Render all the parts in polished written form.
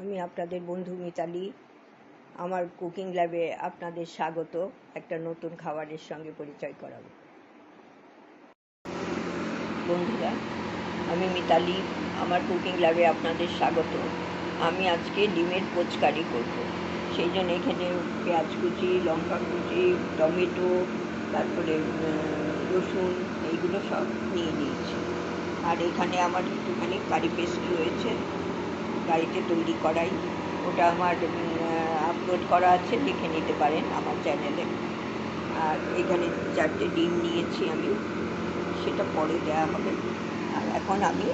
আমি আপনাদের বন্ধু মিতালি। আমার কুকিং ল্যাবে আপনাদের স্বাগত। একটা নতুন খাবারের সঙ্গে পরিচয় করাবো। বন্ধুরা, আমি মিতালি, আমার কুকিং ল্যাবে আপনাদের স্বাগত। আমি আজকে ডিমের পোচকারি করব। সেই জন্য এখানে পেঁয়াজ কুচি, লঙ্কা কুচি, টমেটো, তারপরে রসুন, এইগুলো সব নিয়ে নিয়েছি। আর এখানে আমার একটুখানি কারি পেস্ট রয়েছে, বাড়িতে তৈরি করাই। ওটা আমার আপলোড করা আছে, দেখে নিতে পারেন আমার চ্যানেলে। আর এখানে 4টে ডিম নিয়েছি আমি, সেটা পরে দেওয়া হবে। আর এখন আমি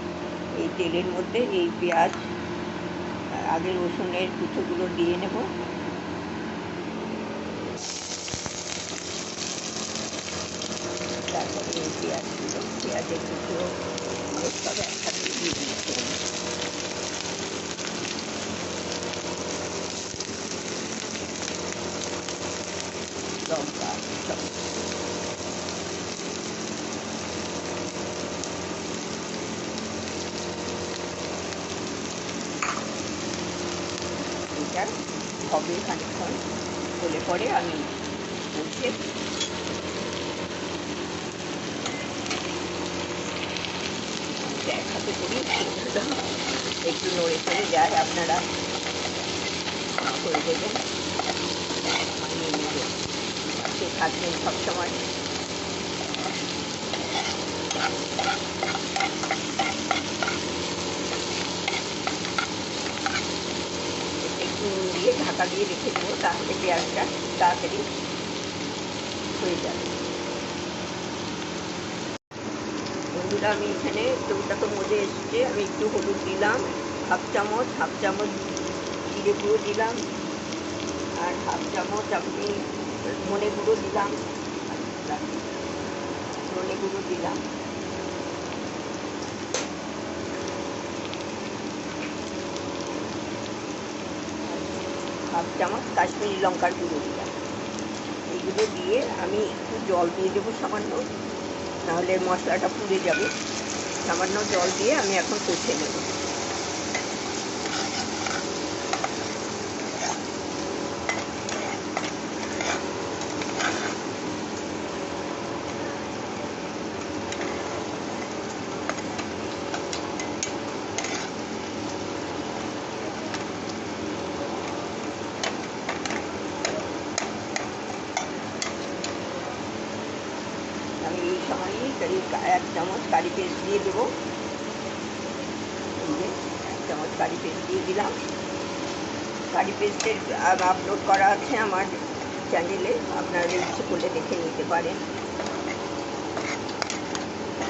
এই তেলের মধ্যে এই পেঁয়াজ, আগে রসুনের কুচোগুলো দিয়ে নেব। তারপরে এই পেঁয়াজের কুচো সব একসাথে দিয়ে দিয়েছি আমি। লঙ্কা সব এটা হবে খানিকক্ষণ, হলে পরে আমি উঠে দেখাতে করি। একটু নড়ে চড়ে যায়, আপনারা করে দেবেন, মানিয়ে নেবেন, পাশে থাকবেন সবসময়। একটু দিয়ে ঢাকা দিয়ে রেখে দেবো, তাহলে পেঁয়াজটা তাড়াতাড়ি হয়ে যাবে। বন্ধুরা, আমি এখানে চৌটা তো মজে এসছে, আমি একটু হলুদ দিলাম হাফ চামচ জিরে গুঁড়ো দিলাম, আর হাফ চামচ আমি ধনে গুঁড়ো দিলাম, হাফ চামচ কাশ্মীরি লঙ্কার গুঁড়ো দিলাম। এইগুলো দিয়ে আমি একটু জল দিয়ে দেবো সামান্য, নাহলে মশলাটা পুড়ে যাবে। সামান্য জল দিয়ে আমি এখন কষে নেব। আমি এই সময়ই 1 চামচ কারি পেস্ট দিয়ে দেবো। এই যে 1 চামচ কারি পেস্ট দিয়ে দিলাম। কারি পেস্টের আপলোড করা আছে আমার চ্যানেলে, আপনারা ইচ্ছে করলে দেখে নিতে পারেন।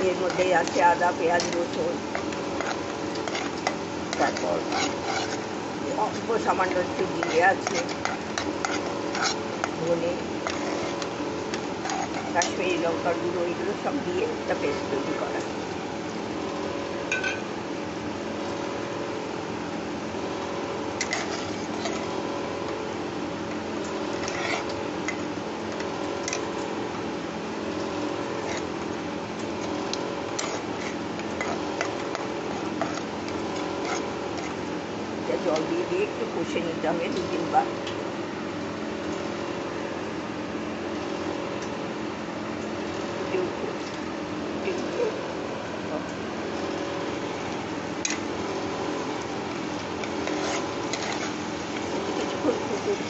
এর মধ্যে আছে আদা, পেঁয়াজ, রসুন, তারপর অল্প সামান্য একটু জিরে আছে, ধনে, কাশ্মীরি লঙ্কার গুঁড়ো, এগুলো সব দিয়ে একটা পেস্ট তৈরি করা। জল দিয়ে দিয়ে একটু কষে নিতে হবে 2-3 বার।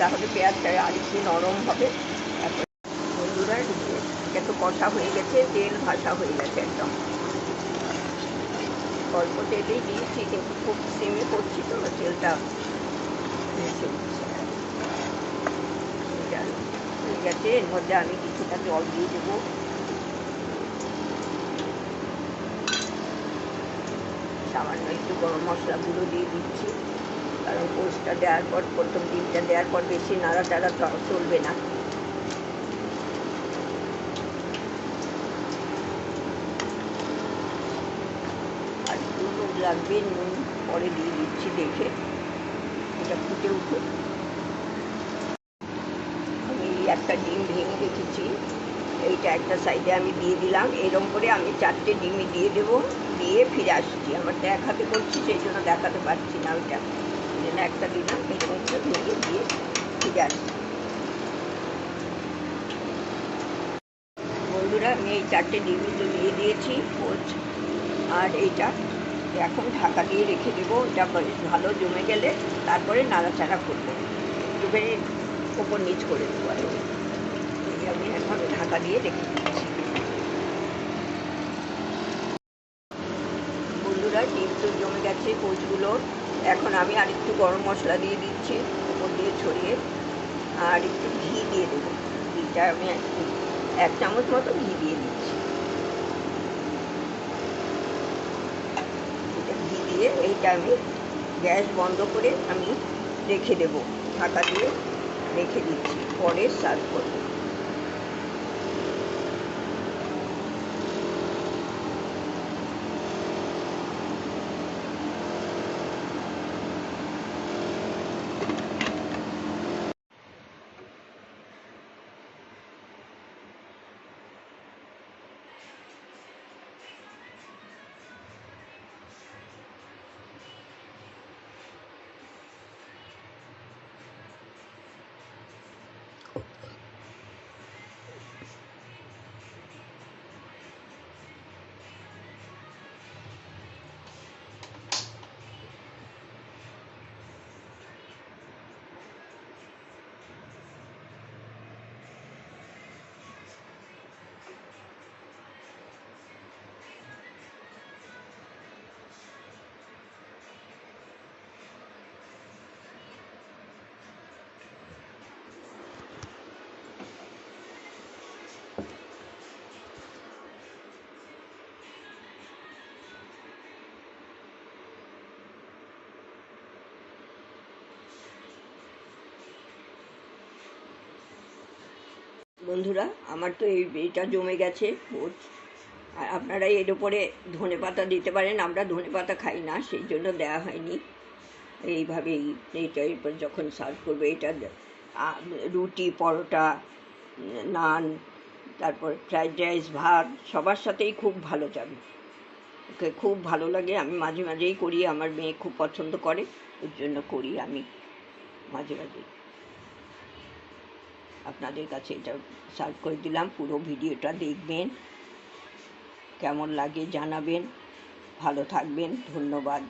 তাহলে পেঁয়াজটা আর একটু নরম হবে। বন্ধুরা, এটা তো কষা হয়ে গেছে, তেল ভাসা হয়ে গেছে একদম। অল্প তেলেই দিয়েছি, কিন্তু খুব সিমে করছি তো, তেলটা মিশে হয়ে গেছে। এর মধ্যে আমি কিছুটা জল দিয়ে দেবো। সামান্য একটু গরম মশলা গুঁড়ো দিয়ে দিচ্ছি, কারণ পোস্টটা দেওয়ার পর, প্রথম ডিমটা দেওয়ার পর বেশি নাড়াচাড়া চলবে না। আর একটু নুন লাগবে, নুন পরে দিয়ে দিচ্ছি দেখে, এটা ফুটে উঠে। আমি একটা ডিম ভেঙে রেখেছি, এইটা একটা সাইডে আমি দিয়ে দিলাম। এরকম করে আমি 4টে ডিমই দিয়ে দেবো, দিয়ে ফিরে আসছি। আমার দেখাতে করছি, সেই জন্য দেখাতে পারছি না ওইটা। জন্য একটা দিলাম, এর মধ্যে ভেঙে দিয়ে ঠিক আছে। বন্ধুরা, আমি এই 4টে ডিম তো দিয়ে দিয়েছি পোচ, আর এইটা এখন ঢাকা দিয়ে রেখে দেবো। এটা ভালো জমে গেলে তারপরে নাড়াচাড়া করবো, একটুখানি ওপর নিচ করে দেবো। আর আমি এখন ঢাকা দিয়ে রেখে দিচ্ছি। বন্ধুরা, ডিম তো জমে গেছে পোচগুলোর। এখন আমি আর একটু গরম মশলা দিয়ে দিচ্ছি ওপর দিয়ে ছড়িয়ে, আর একটু ঘি দিয়ে দেবো। ঘিটা আমি 1 চামচ মতো ঘি দিয়ে দিচ্ছি। ঘি দিয়ে এইটা আমি গ্যাস বন্ধ করে আমি রেখে দেবো, ঢাকা দিয়ে রেখে দিচ্ছি, পরে সার্ভ করবো। বন্ধুরা, আমার তো এইটা জমে গেছে পোচ। আর আপনারা এর উপরে ধনেপাতা দিতে পারেন, আমরা ধনেপাতা খাই না, সেই জন্য দেওয়া হয়নি। এইভাবেই এইটার উপর যখন সার্ভ করবে, এটা রুটি, পরোটা, নান, তারপর ফ্রাইড রাইস, ভাত, সবার সাথেই খুব ভালো যাবে। ওকে খুব ভালো লাগে। আমি মাঝে মাঝেই করি, আমার মেয়ে খুব পছন্দ করে, ওর জন্য করি আমি মাঝে মাঝেই। আপনাদের কাছে এটা সার্ভ করে দিলাম। পুরো ভিডিওটা দেখবেন, কেমন লাগে জানাবেন। ভালো থাকবেন, ধন্যবাদ।